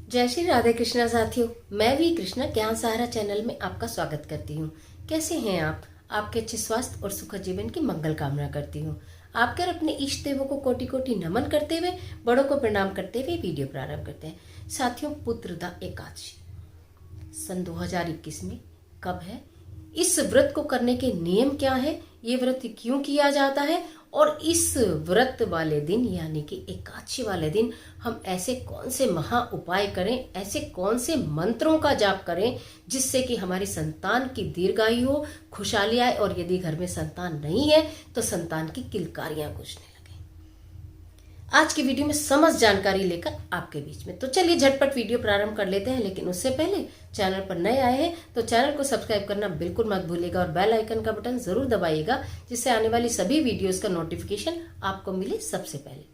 जय श्री राधे कृष्णा साथियों। मैं भी कृष्णा ज्ञान सहारा चैनल में आपका स्वागत करती हूँ। कैसे हैं आप? आपके अच्छे स्वास्थ्य और सुखद जीवन की मंगल कामना करती हूँ। आपके और अपने इष्ट देवों को कोटि कोटि नमन करते हुए, बड़ों को प्रणाम करते हुए वीडियो प्रारंभ करते हैं। साथियों, पुत्रदा एकादशी सन 2021 में कब है? इस व्रत को करने के नियम क्या है? ये व्रत क्यों किया जाता है? और इस व्रत वाले दिन यानी कि एकादशी वाले दिन हम ऐसे कौन से महा उपाय करें, ऐसे कौन से मंत्रों का जाप करें जिससे कि हमारी संतान की दीर्घायु हो, खुशहाली आए, और यदि घर में संतान नहीं है तो संतान की किलकारियां गूंजने लगे। आज की वीडियो में समस्त जानकारी लेकर आपके बीच में। तो चलिए झटपट वीडियो प्रारंभ कर लेते हैं, लेकिन उससे पहले चैनल पर नए आए हैं तो चैनल को सब्सक्राइब करना बिल्कुल मत भूलिएगा और बेल आइकन का बटन जरूर दबाइएगा, जिससे आने वाली सभी वीडियोस का नोटिफिकेशन आपको मिले सबसे पहले।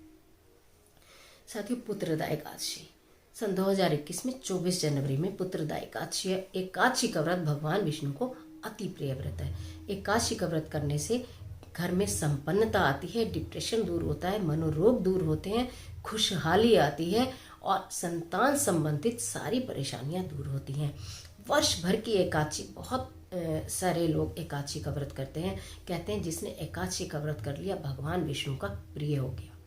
साथियों, पुत्रदा एकादशी सन 2021 में 24 जनवरी में पुत्रदा एकादशी है। एकादशी का व्रत भगवान विष्णु को अति प्रिय व्रत है। एकादशी का व्रत करने से घर में संपन्नता आती है, डिप्रेशन दूर होता है, मनोरोग दूर होते हैं, खुशहाली आती है और संतान संबंधित सारी परेशानियां दूर होती हैं। वर्ष भर की एकादशी बहुत सारे लोग एकादशी का व्रत करते हैं। कहते हैं जिसने एकादशी का व्रत कर लिया भगवान विष्णु का प्रिय हो गया,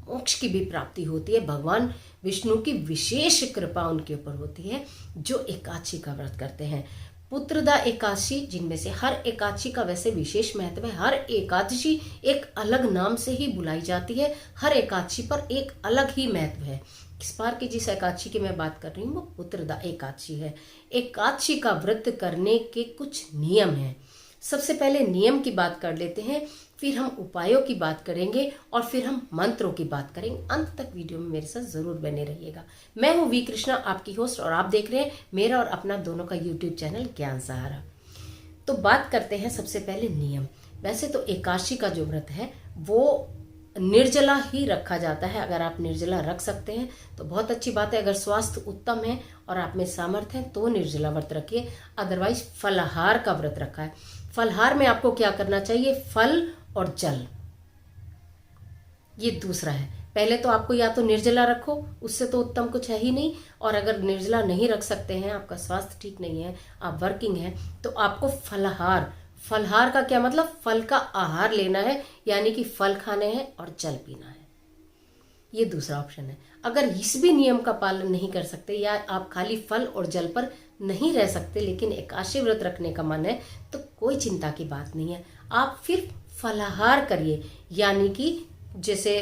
मोक्ष की भी प्राप्ति होती है। भगवान विष्णु की विशेष कृपा उनके ऊपर होती है जो एकादशी का व्रत करते हैं। पुत्रदा एकादशी, जिनमें से हर एकादशी का वैसे विशेष महत्व है। हर एकादशी एक अलग नाम से ही बुलाई जाती है, हर एकादशी पर एक अलग ही महत्व है। इस बार की जिस एकादशी की मैं बात कर रही हूँ वो पुत्रदा एकादशी है। एकादशी का व्रत करने के कुछ नियम हैं। सबसे पहले नियम की बात कर लेते हैं, फिर हम उपायों की बात करेंगे और फिर हम मंत्रों की बात करेंगे। अंत तक वीडियो में मेरे साथ जरूर बने रहिएगा। मैं हूँ वी कृष्णा, आपकी होस्ट, और आप देख रहे हैं मेरा और अपना दोनों का यूट्यूब चैनल ज्ञान सहारा। तो बात करते हैं सबसे पहले नियम। वैसे तो एकादशी का जो व्रत है वो निर्जला ही रखा जाता है। अगर आप निर्जला रख सकते हैं तो बहुत अच्छी बात है। अगर स्वास्थ्य उत्तम है और आप में सामर्थ्य है तो निर्जला व्रत रखिए, अदरवाइज फलाहार का व्रत रखा है। फलाहार में आपको क्या करना चाहिए? फल और जल, ये दूसरा है। पहले तो आपको या तो निर्जला रखो, उससे तो उत्तम कुछ है ही नहीं, और अगर निर्जला नहीं रख सकते हैं, आपका स्वास्थ्य ठीक नहीं है, आप वर्किंग हैं, तो आपको फलाहार, फलाहार का क्या मतलब? फल का आहार लेना है, यानी कि फल खाने हैं और जल पीना है। ये दूसरा ऑप्शन है। अगर इस भी नियम का पालन नहीं कर सकते या आप खाली फल और जल पर नहीं रह सकते लेकिन एकादशी व्रत रखने का मन है, तो कोई चिंता की बात नहीं है। आप फिर फलाहार करिए, यानी कि जैसे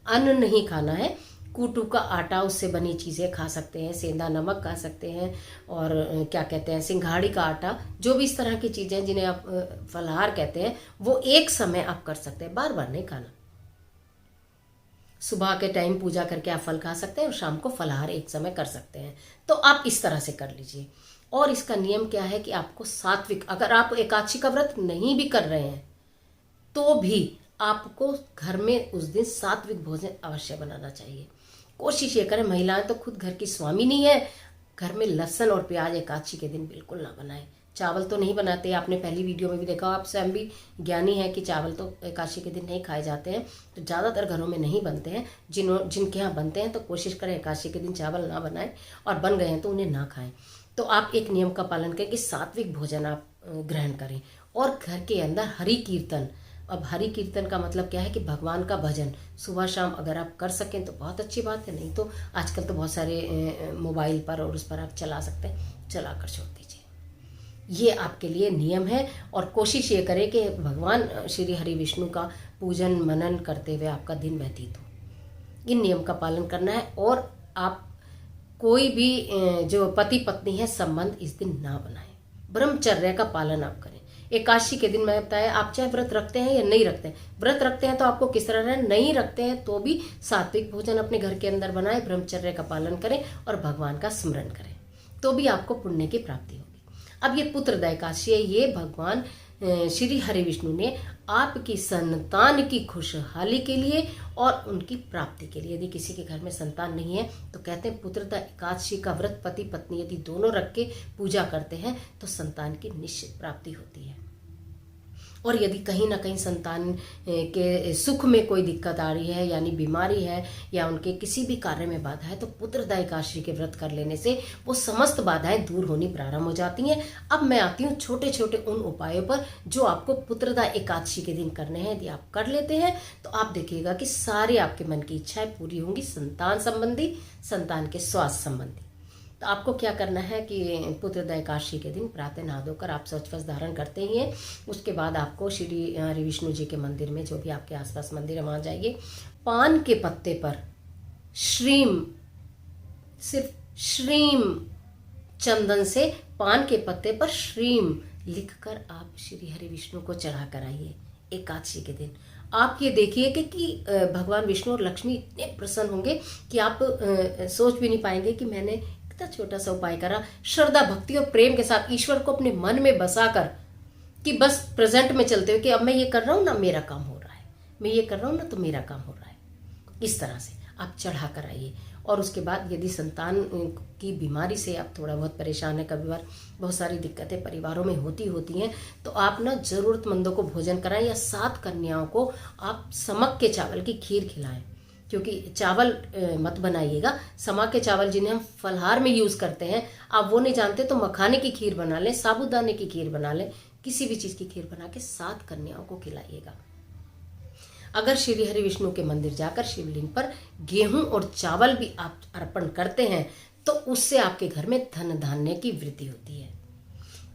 अन्न नहीं खाना है, कूटू का आटा, उससे बनी चीज़ें खा सकते हैं, सेंधा नमक खा सकते हैं, और क्या कहते हैं, सिंघाड़ी का आटा, जो भी इस तरह की चीज़ें जिन्हें आप फलाहार कहते हैं, वो एक समय आप कर सकते हैं, बार बार नहीं खाना। सुबह के टाइम पूजा करके आप फल खा सकते हैं और शाम को फलाहार एक समय कर सकते हैं। तो आप इस तरह से कर लीजिए। और इसका नियम क्या है कि आपको सात्विक, अगर आप एकादशी का व्रत नहीं भी कर रहे हैं तो भी आपको घर में उस दिन सात्विक भोजन अवश्य बनाना चाहिए। कोशिश ये करें, महिलाएं तो खुद घर की स्वामी नहीं है, घर में लहसुन और प्याज एकादशी के दिन बिल्कुल ना बनाएं। चावल तो नहीं बनाते, आपने पहली वीडियो में भी देखा, आप स्वयं भी ज्ञानी है कि चावल तो एकादशी के दिन नहीं खाए जाते हैं, तो ज़्यादातर घरों में नहीं बनते हैं। जिनके यहाँ बनते हैं तो कोशिश करें एकादशी के दिन चावल ना बनाएं, और बन गए हैं तो उन्हें ना खाएं। तो आप एक नियम का पालन करें कि सात्विक भोजन आप ग्रहण करें। और घर के अंदर हरि कीर्तन, अब हरि कीर्तन का मतलब क्या है कि भगवान का भजन सुबह शाम अगर आप कर सकें तो बहुत अच्छी बात है, नहीं तो आजकल तो बहुत सारे मोबाइल पर और उस पर आप चला सकते हैं, चला कर छोड़ दीजिए। ये आपके लिए नियम है। और कोशिश ये करें कि भगवान श्री हरि विष्णु का पूजन मनन करते हुए आपका दिन व्यतीत हो। इन नियम का पालन करना है। और आप कोई भी जो पति पत्नी है संबंध इस दिन ना बनाएं, ब्रह्मचर्य का पालन आप करें। एकादशी के दिन मैं बताया, आप चाहे व्रत रखते हैं या नहीं रखते हैं, व्रत रखते हैं तो आपको किस तरह रहना, नहीं रखते हैं तो भी सात्विक भोजन अपने घर के अंदर बनाएं, ब्रह्मचर्य का पालन करें और भगवान का स्मरण करें, तो भी आपको पुण्य की प्राप्ति होगी। अब ये पुत्रदा एकादशी है, ये भगवान श्री हरि विष्णु ने आपकी संतान की खुशहाली के लिए और उनकी प्राप्ति के लिए, यदि किसी के घर में संतान नहीं है तो कहते हैं पुत्रदा एकादशी का व्रत पति पत्नी यदि दोनों रख के पूजा करते हैं तो संतान की निश्चित प्राप्ति होती है। और यदि कहीं ना कहीं संतान के सुख में कोई दिक्कत आ रही है, यानी बीमारी है या उनके किसी भी कार्य में बाधा है, तो पुत्रदा एकादशी के व्रत कर लेने से वो समस्त बाधाएं दूर होनी प्रारंभ हो जाती हैं। अब मैं आती हूँ छोटे छोटे उन उपायों पर जो आपको पुत्रदा एकादशी के दिन करने हैं। यदि आप कर लेते हैं तो आप देखिएगा कि सारे आपके मन की इच्छाएं पूरी होंगी, संतान संबंधी, संतान के स्वास्थ्य संबंधी। तो आपको क्या करना है कि पुत्रदा एकादशी के दिन प्रातः नहा धोकर आप स्वच्छ वस्त्र धारण करते ही हैं। उसके बाद आपको श्री हरि विष्णु जी के मंदिर में, जो भी आपके आसपास मंदिर है, वहाँ जाइए। पान के पत्ते पर श्रीम, सिर्फ श्रीम चंदन से पान के पत्ते पर श्रीम लिखकर आप श्री हरि विष्णु को चढ़ा कर आइए एकादशी के दिन। आप ये देखिए कि भगवान विष्णु और लक्ष्मी इतने प्रसन्न होंगे कि आप सोच भी नहीं पाएंगे कि मैंने इतना छोटा सा उपाय करा। श्रद्धा, भक्ति और प्रेम के साथ ईश्वर को अपने मन में बसाकर, कि बस प्रेजेंट में चलते हुए कि अब मैं ये कर रहा हूँ ना, मेरा काम हो रहा है, मैं ये कर रहा हूँ ना, तो मेरा काम हो रहा है। इस तरह से आप चढ़ा कर आइए। और उसके बाद यदि संतान की बीमारी से आप थोड़ा बहुत परेशान है, कभी बार बहुत सारी दिक्कतें परिवारों में होती हैं, तो आप ना जरूरतमंदों को भोजन कराएं या 7 कन्याओं को आप समक के चावल की खीर खिलाएं। क्योंकि चावल मत बनाइएगा, समा के चावल जिन्हें हम फलहार में यूज करते हैं, आप वो नहीं जानते तो मखाने की खीर बना लें, साबूदाने की खीर बना लें, किसी भी चीज की खीर बना के 7 कन्याओं को खिलाइएगा। अगर श्री हरि विष्णु के मंदिर जाकर शिवलिंग पर गेहूं और चावल भी आप अर्पण करते हैं तो उससे आपके घर में धन धान्य की वृद्धि होती है।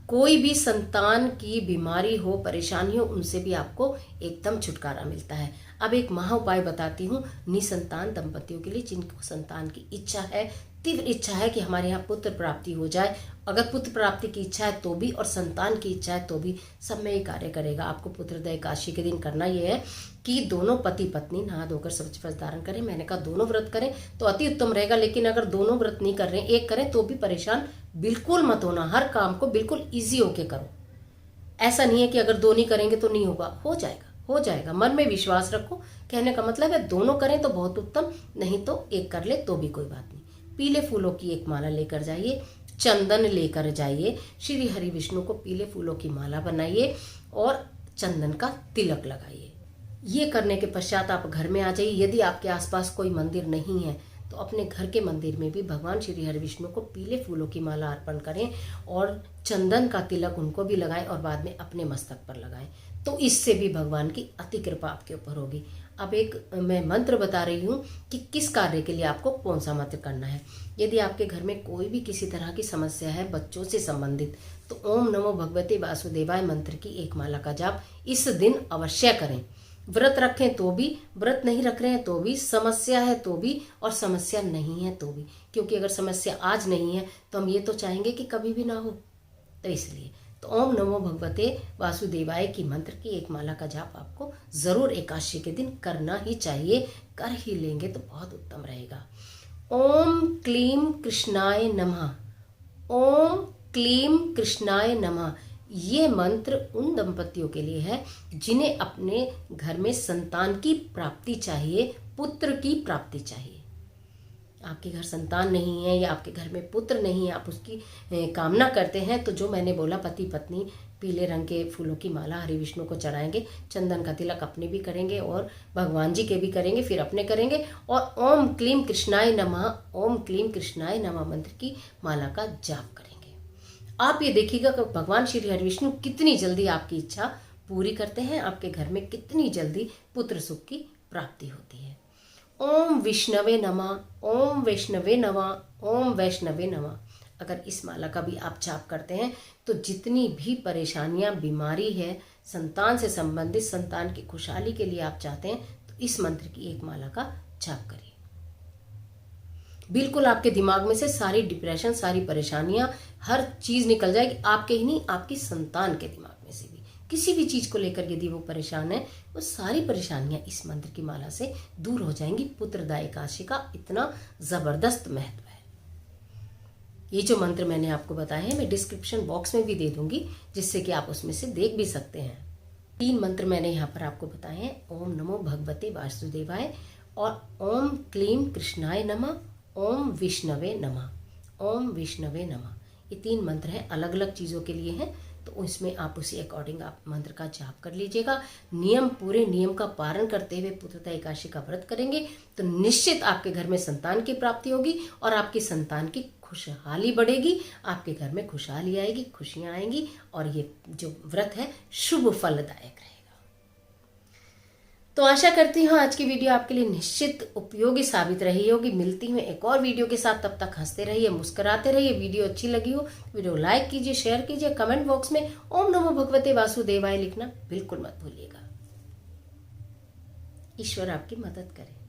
कोई भी संतान की बीमारी हो, परेशानी हो, उनसे भी आपको एकदम छुटकारा मिलता है। अब एक महा उपाय बताती हूँ निसंतान दंपतियों के लिए, जिनको संतान की इच्छा है, तीव्र इच्छा है कि हमारे यहाँ पुत्र प्राप्ति हो जाए। अगर पुत्र प्राप्ति की इच्छा है तो भी और संतान की इच्छा है तो भी, सब में ये कार्य करेगा। आपको पुत्रदा एकादशी के दिन करना ये है कि दोनों पति पत्नी नहा धोकर स्वच्छ वस्त्र धारण करें। मैंने कहा दोनों व्रत करें तो अति उत्तम रहेगा, लेकिन अगर दोनों व्रत नहीं कर रहे हैं, एक करें तो भी परेशान बिल्कुल मत होना। हर काम को बिल्कुल ईजी होके करो। ऐसा नहीं है कि अगर दोनों करेंगे तो नहीं होगा, हो जाएगा, हो जाएगा। मन में विश्वास रखो। कहने का मतलब है दोनों करें तो बहुत उत्तम, नहीं तो एक कर ले तो भी कोई बात नहीं। पीले फूलों की एक माला लेकर जाइए, चंदन लेकर जाइए, श्री हरि विष्णु को पीले फूलों की माला बनाइए और चंदन का तिलक लगाइए। ये करने के पश्चात आप घर में आ जाइए। यदि आपके आसपास कोई मंदिर नहीं है तो अपने घर के मंदिर में भी भगवान श्री हरि विष्णु को पीले फूलों की माला अर्पण करें और चंदन का तिलक उनको भी लगाएं और बाद में अपने मस्तक पर लगाएं। तो इससे भी भगवान की अति कृपा आपके ऊपर होगी। अब एक मैं मंत्र बता रही हूँ कि किस कार्य के लिए आपको कौन सा मंत्र करना है। यदि आपके घर में कोई भी किसी तरह की समस्या है बच्चों से संबंधित, तो ओम नमो भगवते वासुदेवाय मंत्र की एक माला का जाप इस दिन अवश्य करें। व्रत रखें तो भी, व्रत नहीं रख रहे हैं तो भी, समस्या है तो भी और समस्या नहीं है तो भी। क्योंकि अगर समस्या आज नहीं है तो हम ये तो चाहेंगे कि कभी भी ना हो, तो इसलिए तो ओम नमो भगवते वासुदेवाय की मंत्र की एक माला का जाप आपको जरूर एकादशी के दिन करना ही चाहिए। कर ही लेंगे तो बहुत उत्तम रहेगा। ओम क्लीम कृष्णाय नमः, ओम क्लीम कृष्णाय नमः। ये मंत्र उन दंपतियों के लिए है जिन्हें अपने घर में संतान की प्राप्ति चाहिए, पुत्र की प्राप्ति चाहिए। आपके घर संतान नहीं है या आपके घर में पुत्र नहीं है, आप उसकी कामना करते हैं, तो जो मैंने बोला पति पत्नी पीले रंग के फूलों की माला हरि विष्णु को चढ़ाएंगे, चंदन का तिलक अपने भी करेंगे और भगवान जी के भी करेंगे, फिर अपने करेंगे और ओम क्लीम कृष्णाय नमः, ओम क्लीम कृष्णाय नमः मंत्र की माला का जाप करेंगे। आप ये देखिएगा कि भगवान श्री हरि विष्णु कितनी जल्दी आपकी इच्छा पूरी करते हैं, आपके घर में कितनी जल्दी पुत्र सुख की प्राप्ति होती है। ओम विष्णवे नमः, ओम वैष्णवे नमः, ओम वैष्णवे नमः। अगर इस माला का भी आप जाप करते हैं तो जितनी भी परेशानियां, बीमारी है, संतान से संबंधित, संतान की खुशहाली के लिए आप चाहते हैं, तो इस मंत्र की एक माला का जाप करिए। बिल्कुल आपके दिमाग में से सारी डिप्रेशन, सारी परेशानियां, हर चीज निकल जाएगी। आपके ही नहीं, आपकी संतान के दिमाग में से भी किसी भी चीज को लेकर यदि वो परेशान है, वो सारी परेशानियां इस मंत्र की माला से दूर हो जाएंगी। पुत्रदा एकादशी का इतना जबरदस्त महत्व है। ये जो मंत्र मैंने आपको बताए हैं मैं डिस्क्रिप्शन बॉक्स में भी दे दूंगी, जिससे कि आप उसमें से देख भी सकते हैं। 3 मंत्र मैंने यहाँ पर आपको बताए हैं, ओम नमो भगवते वासुदेवाय और ओम क्लीम कृष्णाय नमः, ओम विष्णवे नमः, ओम विष्णवे नमः। ये 3 मंत्र हैं, अलग अलग चीज़ों के लिए हैं, तो इसमें आप उसी अकॉर्डिंग आप मंत्र का जाप कर लीजिएगा। पूरे नियम का पालन करते हुए पुत्रदा एकादशी का व्रत करेंगे तो निश्चित आपके घर में संतान की प्राप्ति होगी और आपकी संतान की खुशहाली बढ़ेगी, आपके घर में खुशहाली आएगी, खुशियां आएंगी और ये जो व्रत है शुभ फलदायक रहेगा। तो आशा करती हूँ आज की वीडियो आपके लिए निश्चित उपयोगी साबित रही होगी। मिलती हूँ एक और वीडियो के साथ, तब तक हंसते रहिए, मुस्कुराते रहिए। वीडियो अच्छी लगी हो वीडियो लाइक कीजिए, शेयर कीजिए, कमेंट बॉक्स में ओम नमो भगवते वासुदेवाय लिखना बिल्कुल मत भूलिएगा। ईश्वर आपकी मदद करे।